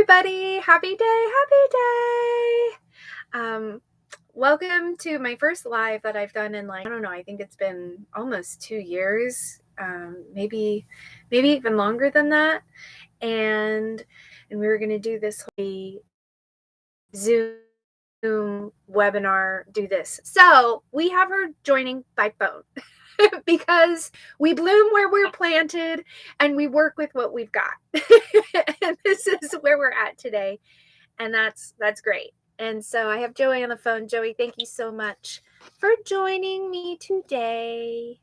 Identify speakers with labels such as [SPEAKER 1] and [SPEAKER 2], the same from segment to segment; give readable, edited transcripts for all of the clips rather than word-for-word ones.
[SPEAKER 1] everybody. Happy day, happy day. Welcome to my first live that I've done in I don't know, I think it's been almost 2 years, maybe even longer than that. And we were going to do this whole Zoom webinar, do this. So we have her joining by phone because we bloom where we're planted and we work with what we've got. And this is where we're at today. And that's great. And so I have Joey on the phone. Joey, thank you so much for joining me today.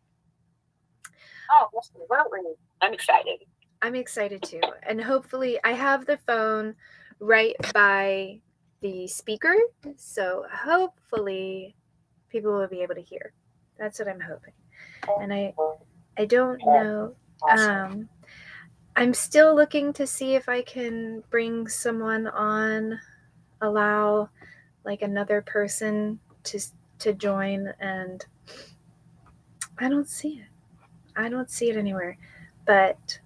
[SPEAKER 2] Oh, absolutely. I'm excited.
[SPEAKER 1] I'm excited too. And hopefully I have the phone right by the speaker. So hopefully people will be able to hear. That's what I'm hoping. And I don't know. I'm still looking to see if I can bring someone on, allow like another person to join, and I don't see it. I don't see it anywhere. But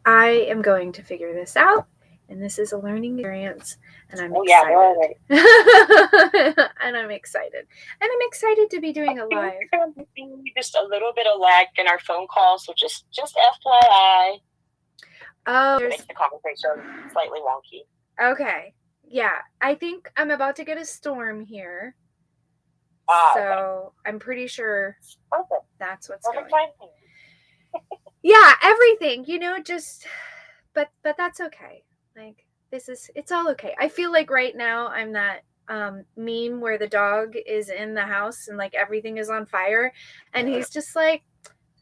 [SPEAKER 1] I am going to figure this out, and this is a learning experience, and I'm excited. And I'm excited. And I'm excited to be doing a live.
[SPEAKER 2] Just a little bit of lag in our phone call, so just FYI.
[SPEAKER 1] Oh,
[SPEAKER 2] it makes the conversation slightly wonky.
[SPEAKER 1] Okay. Yeah, I think I'm about to get a storm here. So okay. I'm pretty sure that's what's going on. Yeah, everything, but that's okay. Like, it's all okay. I feel like right now I'm that meme where the dog is in the house and like everything is on fire and he's just like,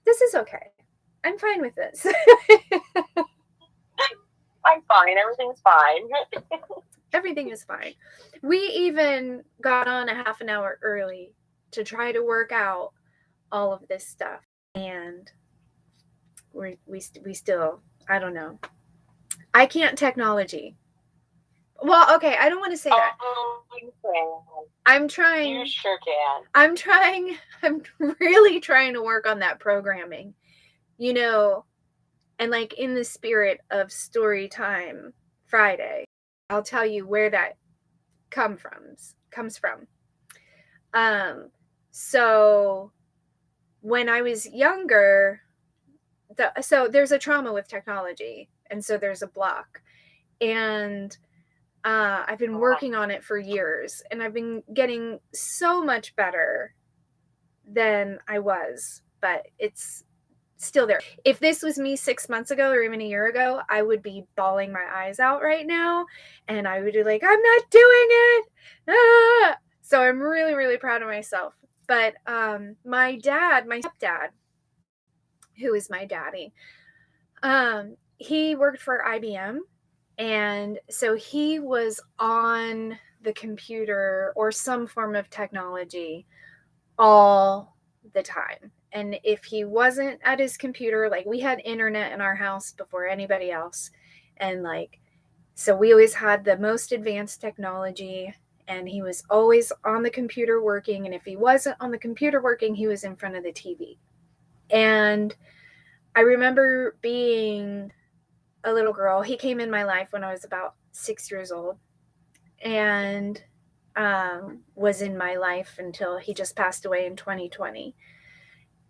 [SPEAKER 1] this is okay. I'm fine with this.
[SPEAKER 2] I'm fine. Everything's fine.
[SPEAKER 1] Everything is fine. We even got on a half an hour early to try to work out all of this stuff. And we still, I don't know. I can't technology. Well, okay, I don't want to say that. I'm trying.
[SPEAKER 2] You sure can.
[SPEAKER 1] I'm really trying to work on that programming. And like in the spirit of Storytime Friday, I'll tell you where that comes from. So when I was younger, so there's a trauma with technology, and so there's a block, and I've been working on it for years, and I've been getting so much better than I was, but it's still there. If this was me 6 months ago or even a year ago, I would be bawling my eyes out right now, and I would be like, I'm not doing it. Ah! So I'm really, really proud of myself. But my stepdad, who is my daddy, he worked for IBM, and so he was on the computer or some form of technology all the time. And if he wasn't at his computer, like, we had internet in our house before anybody else, and like, so we always had the most advanced technology, and he was always on the computer working. And if he wasn't on the computer working, he was in front of the TV. And I remember being a little girl. He came in my life when I was about 6 years old, and was in my life until he just passed away in 2020.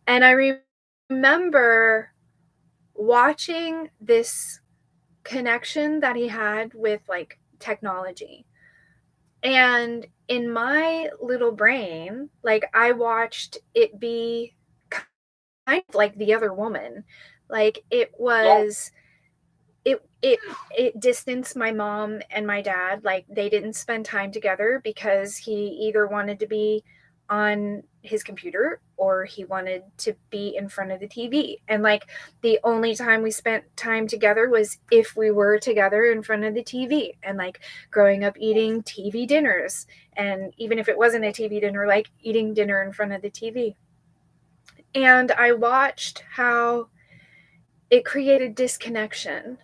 [SPEAKER 1] And I remember watching this connection that he had with like technology. And in my little brain, like, I watched it be kind of like the other woman. Like, it was, it distanced my mom and my dad. Like, they didn't spend time together because he either wanted to be on his computer or he wanted to be in front of the TV. And like, the only time we spent time together was if we were together in front of the TV. And like, growing up eating TV dinners, and even if it wasn't a TV dinner, like eating dinner in front of the TV. And I watched how it created disconnection.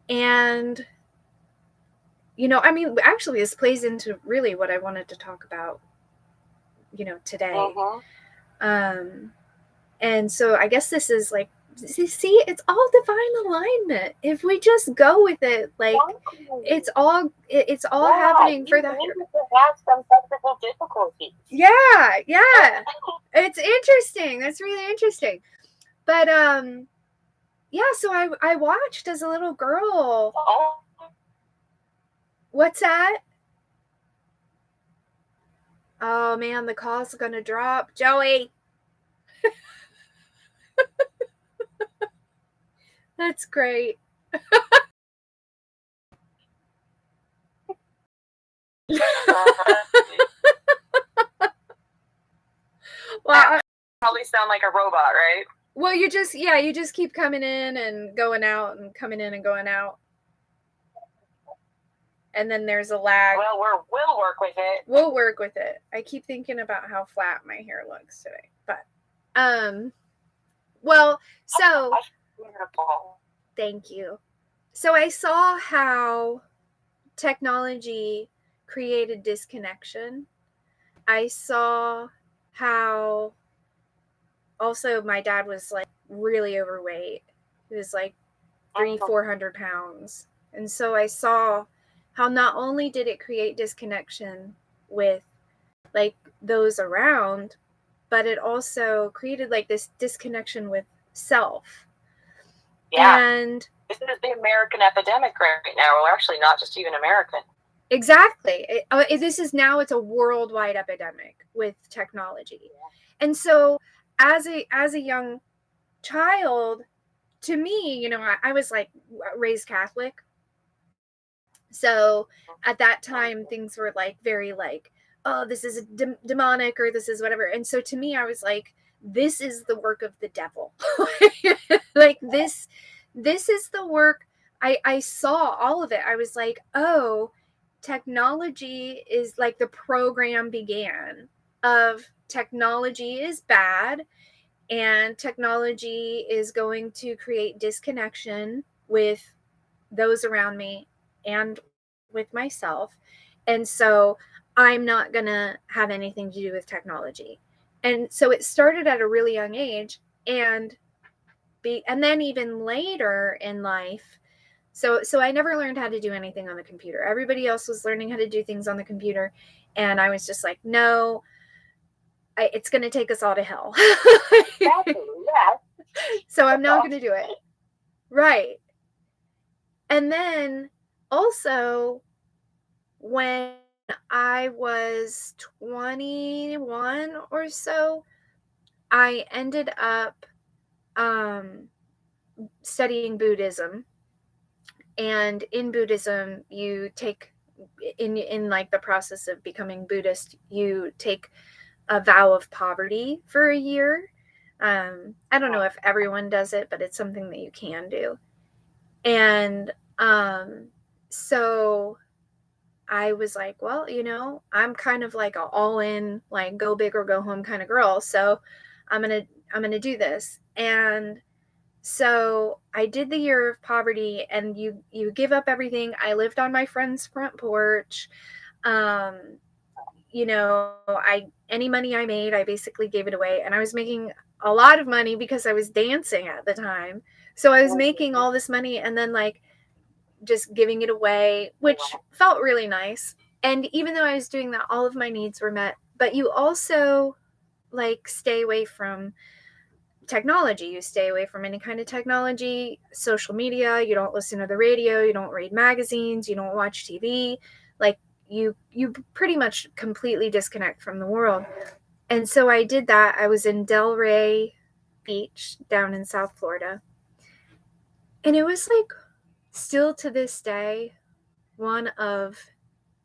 [SPEAKER 1] And I mean, actually this plays into really what I wanted to talk about today. And so I guess this is like See, it's all divine alignment. If we just go with it, like it's all happening for that.
[SPEAKER 2] Have some technical difficulties.
[SPEAKER 1] Yeah. It's interesting. That's really interesting. But yeah, so I watched as a little girl.
[SPEAKER 2] Oh.
[SPEAKER 1] What's that? Oh man, the call's gonna drop. Joey. That's great. Well,
[SPEAKER 2] probably sound like a robot, right?
[SPEAKER 1] Well, you just keep coming in and going out and coming in and going out. And then there's a lag.
[SPEAKER 2] Well, we'll work with it.
[SPEAKER 1] We'll work with it. I keep thinking about how flat my hair looks today. But well, so thank you. So I saw how technology created disconnection. I saw how also my dad was like really overweight. He was like 400 pounds. And so I saw how not only did it create disconnection with like those around, but it also created like this disconnection with self.
[SPEAKER 2] Yeah.
[SPEAKER 1] And
[SPEAKER 2] this is the American epidemic right now. Well, actually not just even American.
[SPEAKER 1] Exactly. It's a worldwide epidemic with technology. Yeah. And so as a young child, to me, you know, I was like raised Catholic. So at that time, things were like very like, oh, this is demonic or this is whatever. And so to me, I was like, this is the work of the devil. Like this is the work. I saw all of it. I was like, oh, technology is like the program began of technology is bad and technology is going to create disconnection with those around me and with myself. And so I'm not going to have anything to do with technology. And so it started at a really young age and then even later in life. So I never learned how to do anything on the computer. Everybody else was learning how to do things on the computer. And I was just like, no, it's going to take us all to hell.
[SPEAKER 2] Exactly, yeah.
[SPEAKER 1] So I'm not going to do it. Right. And then also when I was 21 or so, I ended up studying Buddhism. And in Buddhism, you take in like the process of becoming Buddhist, you take a vow of poverty for a year. I don't know if everyone does it, but it's something that you can do. And so I was like, well, you know, I'm kind of like an all in, like go big or go home kind of girl. So I'm going to do this. And so I did the year of poverty and you give up everything. I lived on my friend's front porch. You know, any money I made, I basically gave it away. And I was making a lot of money because I was dancing at the time. So I was making all this money and then like just giving it away, which felt really nice. And even though I was doing that, all of my needs were met. But you also like stay away from technology. You stay away from any kind of technology, social media. You don't listen to the radio. You don't read magazines. You don't watch TV. Like you pretty much completely disconnect from the world. And so I did that. I was in Delray Beach down in South Florida. And it was like still to this day one of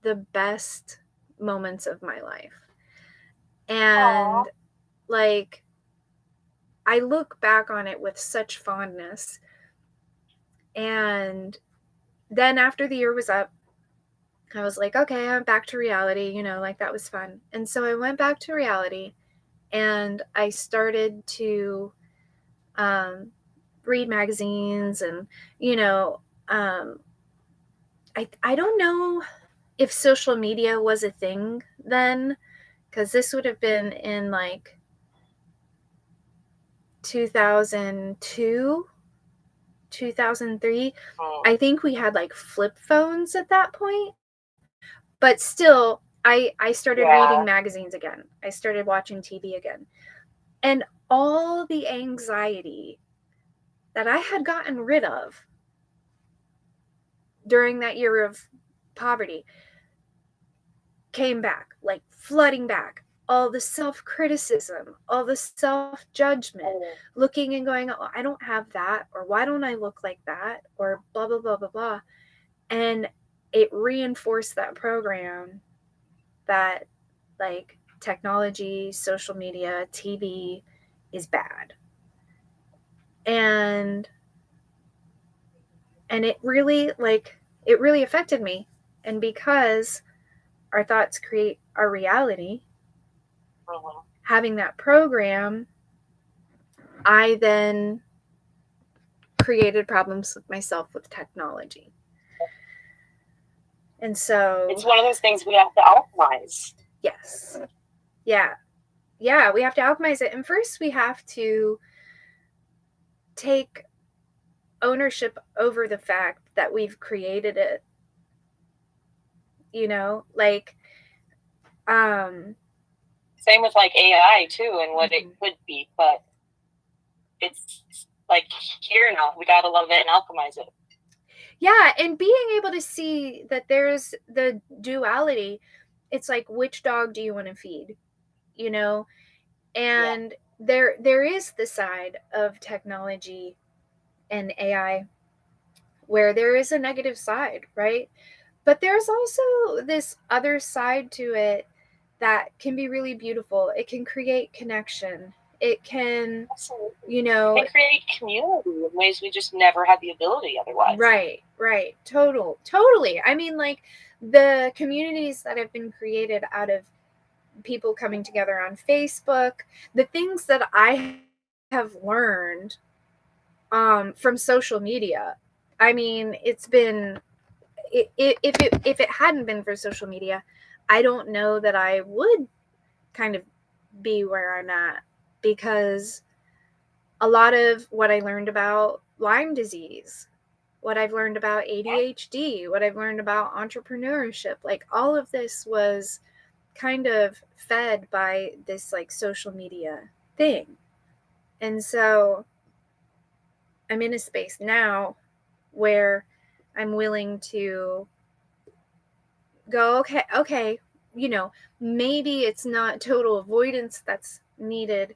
[SPEAKER 1] the best moments of my life. And like I look back on it with such fondness. And then after the year was up, I was like, okay, I'm back to reality, you know, like that was fun. And so I went back to reality and I started to read magazines and, you know, I don't know if social media was a thing then, because this would have been in like 2002, 2003.
[SPEAKER 2] Oh.
[SPEAKER 1] I think we had like flip phones at that point. But still, I started reading magazines again. I started watching TV again. And all the anxiety that I had gotten rid of during that year of poverty came back, like flooding back. All the self-criticism, all the self-judgment, looking and going, oh, I don't have that, or why don't I look like that, or blah, blah, blah, blah, blah. And it reinforced that program that, like, technology, social media, TV is bad. And it really, it really affected me. And because our thoughts create our reality, having that program, I then created problems with myself with technology. And so
[SPEAKER 2] it's one of those things we have to alchemize.
[SPEAKER 1] Yes. Yeah. Yeah, we have to alchemize it. And first we have to take ownership over the fact that we've created it. You know, like
[SPEAKER 2] same with like AI too and what it could be, but it's like here now. We gotta love it and alchemize it.
[SPEAKER 1] Yeah, and being able to see that there's the duality. It's like, which dog do you want to feed? You know? And there is the side of technology and AI where there is a negative side, right? But there's also this other side to it that can be really beautiful. It can create connection. It can,
[SPEAKER 2] you know, it can create community in ways we just never had the ability otherwise.
[SPEAKER 1] Right. Totally. I mean, like, the communities that have been created out of people coming together on Facebook, the things that I have learned from social media. I mean, it's been, if it hadn't been for social media, I don't know that I would kind of be where I'm at, because a lot of what I learned about Lyme disease, what I've learned about ADHD, what I've learned about entrepreneurship, like all of this was kind of fed by this like social media thing. And so I'm in a space now where I'm willing to go, okay, you know, maybe it's not total avoidance that's needed.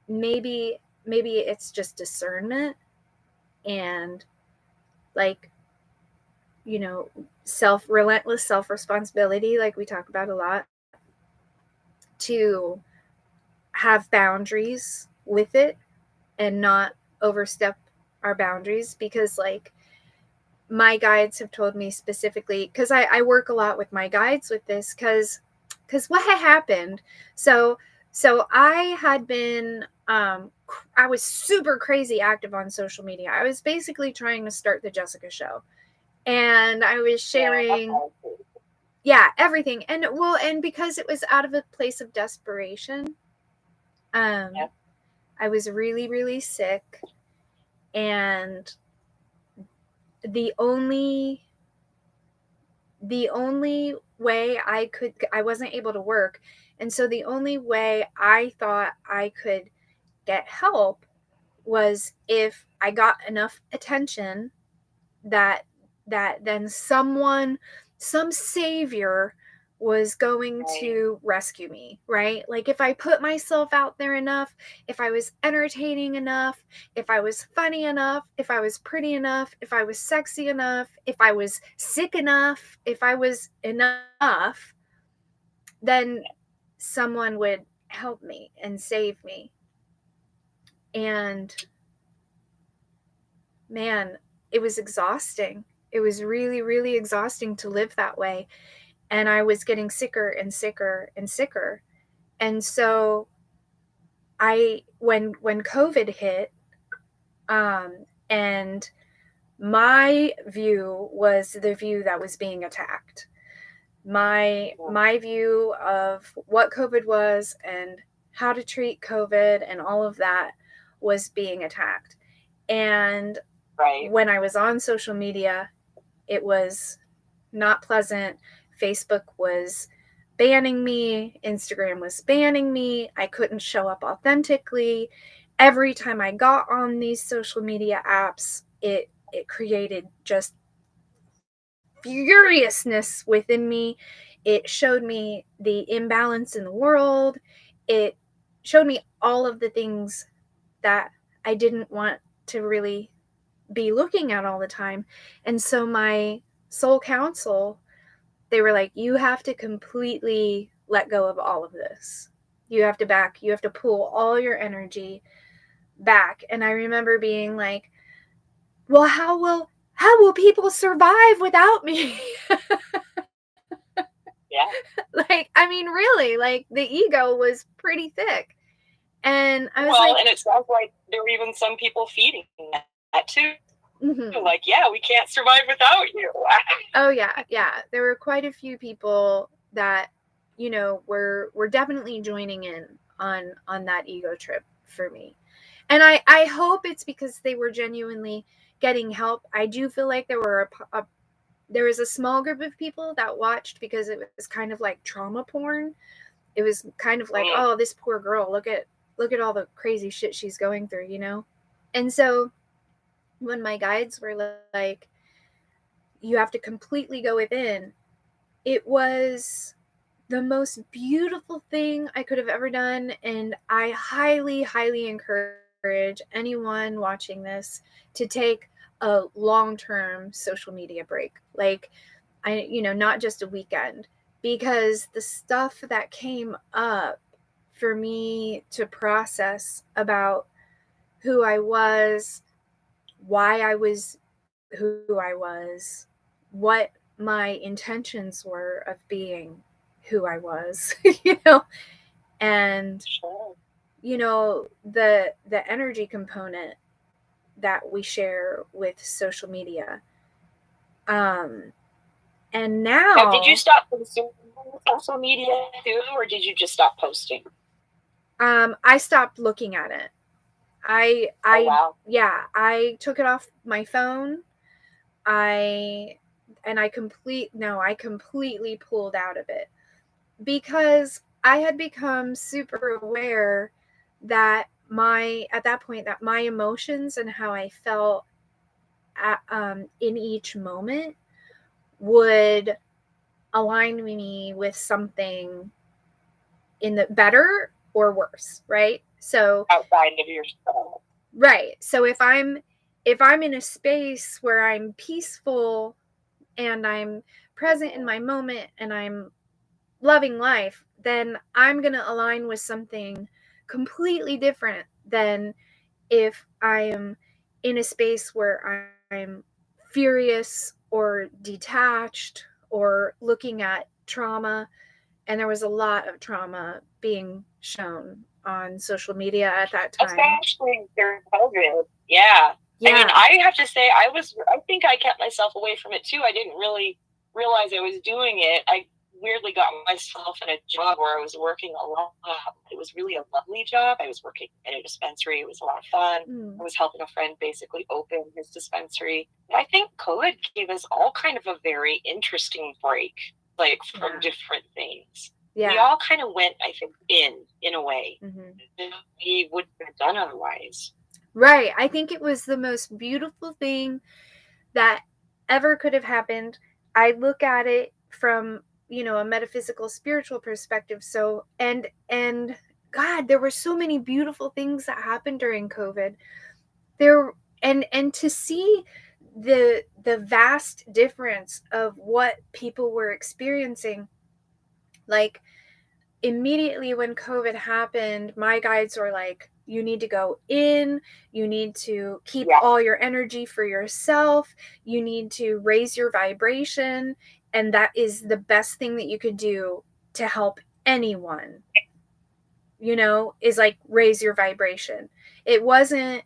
[SPEAKER 1] Maybe it's just discernment and, like, you know, relentless self-responsibility, like we talk about a lot, to have boundaries with it and not overstep our boundaries. Because, like, my guides have told me specifically, because I work a lot with my guides with this, because what had happened, so I had been I was super crazy active on social media. I was basically trying to start the Jessica show, and I was sharing everything. And because it was out of a place of desperation, I was really, really sick, and the only way I wasn't able to work. And so the only way I thought I could get help was if I got enough attention that then some savior was going to rescue me, right? Like, if I put myself out there enough, if I was entertaining enough, if I was funny enough, if I was pretty enough, if I was sexy enough, if I was sick enough, if I was enough, then someone would help me and save me. And man, it was exhausting. It was really, really exhausting to live that way. And I was getting sicker and sicker and sicker. And so when COVID hit, and my view was the view that was being attacked. My view of what COVID was and how to treat COVID and all of that was being attacked. And
[SPEAKER 2] Right.
[SPEAKER 1] when I was on social media, it was not pleasant. Facebook was banning me, Instagram was banning me. I couldn't show up authentically. Every time I got on these social media apps, it created just furiousness within me. It showed me the imbalance in the world. It showed me all of the things that I didn't want to really be looking at all the time. And so my soul counsel, they were like, you have to completely let go of all of this. You have to pull all your energy back. And I remember being like, well, how will people survive without me?
[SPEAKER 2] Yeah.
[SPEAKER 1] Like, I mean, really, like the ego was pretty thick. And I was
[SPEAKER 2] well,
[SPEAKER 1] like,
[SPEAKER 2] and it sounds like there were even some people feeding that too.
[SPEAKER 1] mm-hmm.
[SPEAKER 2] Like, yeah, we can't survive without you.
[SPEAKER 1] Oh yeah, yeah. There were quite a few people that, you know, were definitely joining in on that ego trip for me. And I hope it's because they were genuinely getting help. I do feel like there was a small group of people that watched because it was kind of like trauma porn. It was kind of like, oh, this poor girl, look at all the crazy shit she's going through, you know? And so when my guides were like, you have to completely go within, it was the most beautiful thing I could have ever done. And I highly, highly encourage anyone watching this to take a long-term social media break. Like, not just a weekend, because the stuff that came up for me to process about who I was, why I was who I was, what my intentions were of being who I was, and
[SPEAKER 2] Sure.
[SPEAKER 1] the energy component that we share with social media. And
[SPEAKER 2] Now, did you
[SPEAKER 1] now,
[SPEAKER 2] stop consuming social media too, or did you just stop posting?
[SPEAKER 1] I stopped looking at it.
[SPEAKER 2] Oh wow.
[SPEAKER 1] Yeah, I took it off my phone. I I completely pulled out of it because I had become super aware that at that point, that my emotions and how I felt in each moment would align me with something in the better or worse, right? So
[SPEAKER 2] Outside of yourself.
[SPEAKER 1] right. So if I'm in a space where I'm peaceful and I'm present in my moment and I'm loving life, then I'm going to align with something completely different than if I am in a space where I'm furious or detached or looking at trauma. And there was a lot of trauma being shown on social media at that time.
[SPEAKER 2] Especially during COVID. Yeah. I mean,
[SPEAKER 1] Yeah.
[SPEAKER 2] I have to say, I think I kept myself away from it too. I didn't really realize I was doing it. I weirdly got myself in a job where I was working a lot. It was really a lovely job. I was working in a dispensary. It was a lot of fun. I was helping a friend basically open his dispensary. And I think COVID gave us all kind of a very interesting break, like from different things. Yeah. We all kind of went, I think, in a way. Mm-hmm. We wouldn't have done otherwise.
[SPEAKER 1] Right. I think it was the most beautiful thing that ever could have happened. I look at it from, a metaphysical, spiritual perspective. So, and God, there were so many beautiful things that happened during COVID. There and to see the vast difference of what people were experiencing, like immediately when COVID happened, my guides were like, you need to go in, you need to keep all your energy for yourself, you need to raise your vibration. And that is the best thing that you could do to help anyone, is like raise your vibration. It wasn't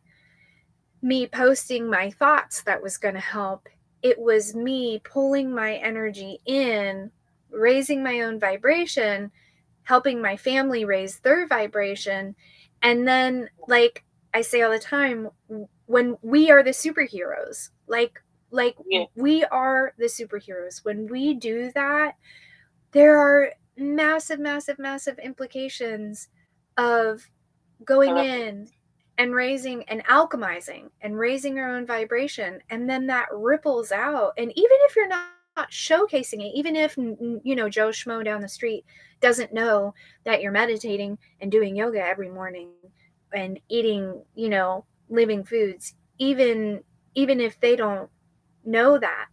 [SPEAKER 1] me posting my thoughts that was going to help. It was me pulling my energy in, raising my own vibration, helping my family raise their vibration. And then, like, I say all the time, when we are the superheroes, like
[SPEAKER 2] Yeah.
[SPEAKER 1] we are the superheroes. When we do that, there are massive implications of going in and raising and alchemizing and raising our own vibration, and then that ripples out. And even if you're not showcasing it, even if Joe Schmo down the street doesn't know that you're meditating and doing yoga every morning and eating living foods, even if they don't know that,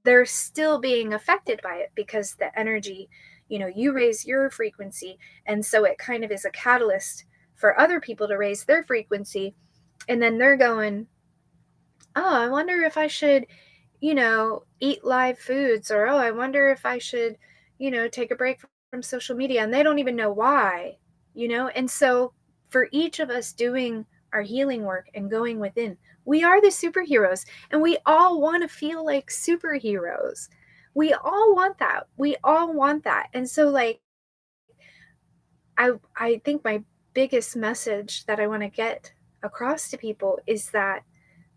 [SPEAKER 1] they're still being affected by it, because the energy, you raise your frequency, and so it kind of is a catalyst for other people to raise their frequency. And then they're going, oh, I wonder if I should eat live foods, or oh, I wonder if I should take a break from social media, and they don't even know why. And so for each of us doing our healing work and going within, we are the superheroes, and we all want to feel like superheroes. We all want that. We all want that. And so, like, I think my biggest message that I want to get across to people is that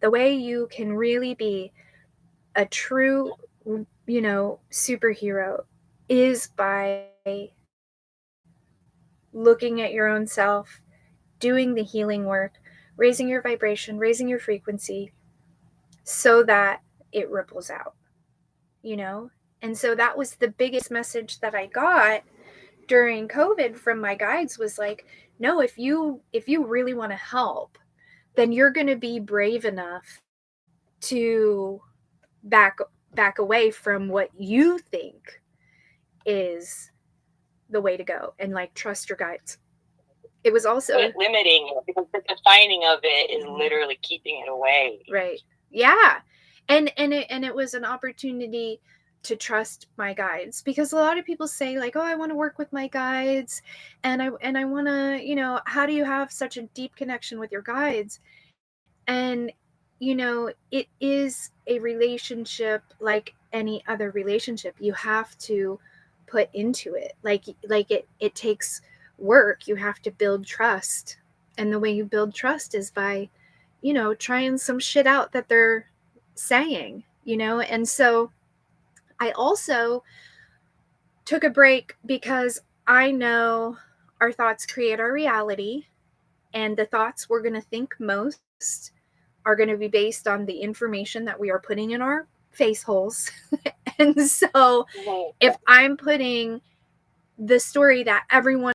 [SPEAKER 1] the way you can really be a true, superhero is by looking at your own self, doing the healing work, raising your vibration, raising your frequency, so that it ripples out, you know? And so that was the biggest message that I got during COVID from my guides, was like, no, if you really want to help, then you're going to be brave enough to back away from what you think is the way to go, and like trust your guides. It was also
[SPEAKER 2] limiting it, because the defining of it is literally keeping it away.
[SPEAKER 1] Right. Yeah. And it was an opportunity to trust my guides, because a lot of people say, like, oh, I want to work with my guides, and I want to, how do you have such a deep connection with your guides? And it is a relationship like any other relationship. You have to put into it, like it takes work. You have to build trust, and the way you build trust is by trying some shit out that they're saying. And so I also took a break, because I know our thoughts create our reality, and the thoughts we're going to think most are going to be based on the information that we are putting in our face holes. And so if I'm putting the story that everyone